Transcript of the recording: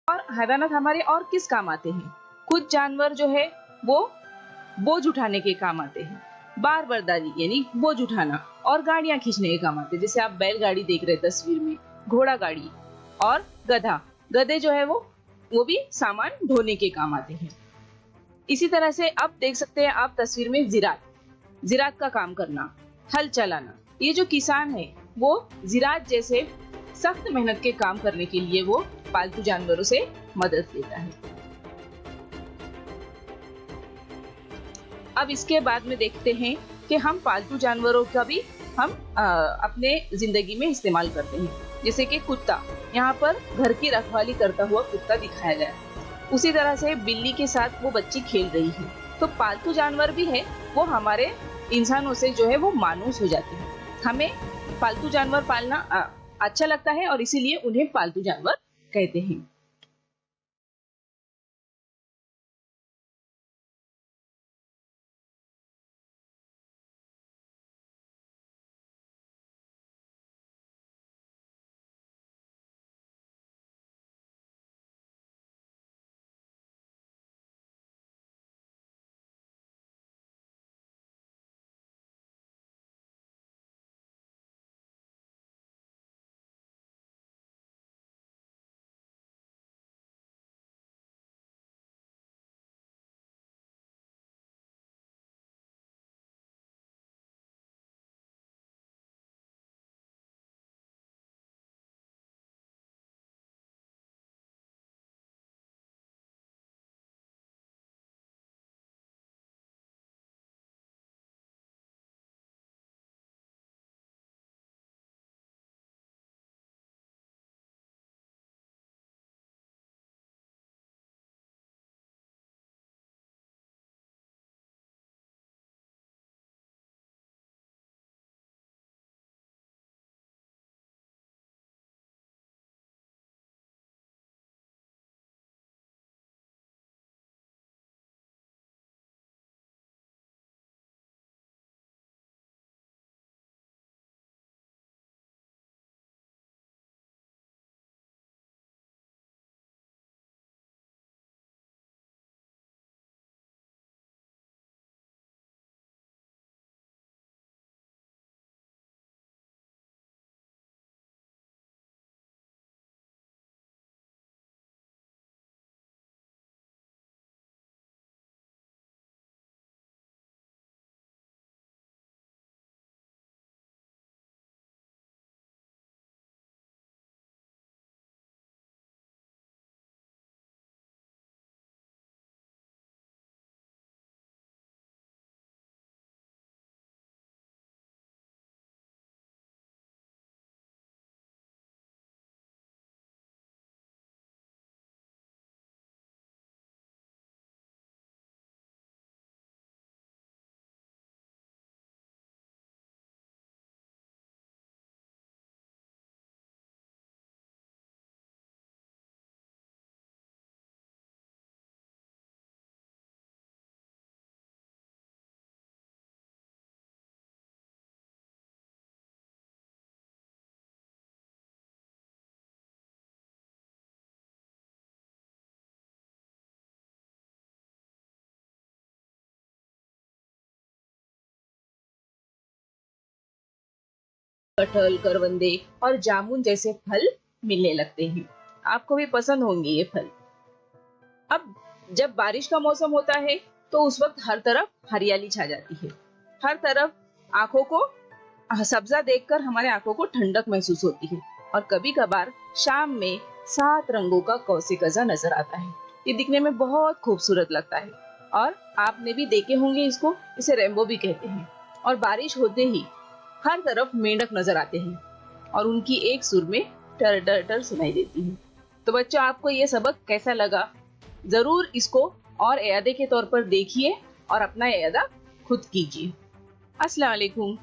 और हैवानात हमारे और किस काम आते हैं? कुछ जानवर जो है वो बोझ उठाने के काम आते हैं, बार बर्दारी यानी बोझ उठाना, और गाड़ियां खींचने के काम आते हैं। जैसे आप बैलगाड़ी देख रहे हैं तस्वीर में, घोड़ा गाड़ी और गधा। गधे जो है वो भी सामान ढोने के काम आते हैं। इसी तरह से अब देख सकते हैं आप तस्वीर में जिरात का काम करना, हल चलाना। ये जो किसान है वो जिरात जैसे सख्त मेहनत के काम करने के लिए वो पालतू जानवरों से मदद लेता है। अब इसके बाद में देखते हैं कि हम पालतू जानवरों का भी हम अपने जिंदगी में इस्तेमाल करते हैं। जैसे कि कुत्ता, यहाँ पर घर की रखवाली करता हुआ कुत्ता दिखाया गया है। उसी तरह से बिल्ली के साथ वो बच्ची खेल रही है। तो पालतू जानवर भी है वो हमारे इंसानों से जो है वो मानूस हो जाते हैं। हमें पालतू जानवर पालना अच्छा लगता है और इसीलिए उन्हें पालतू जानवर कहते हैं। कटहल, करवंदे और जामुन जैसे फल मिलने लगते हैं। आपको भी पसंद होंगे ये फल। अब जब बारिश का मौसम होता है तो उस वक्त हर तरफ हरियाली छा जाती है। हर तरफ आंखों को सब्जा देखकर हमारे आंखों को ठंडक महसूस होती है। और कभी कभार शाम में 7 रंगों का कौसे कज़ा नजर आता है। ये दिखने में बहुत खूबसूरत लगता है और आपने भी देखे होंगे इसको, इसे रेनबो भी कहते हैं। और बारिश होते ही हर तरफ मेंढक नजर आते हैं और उनकी एक सुर में टर टर टर सुनाई देती है। तो बच्चों, आपको ये सबक कैसा लगा? जरूर इसको और यादें के तौर पर देखिए और अपना यादा खुद कीजिए। अस्सलाम वालेकुम।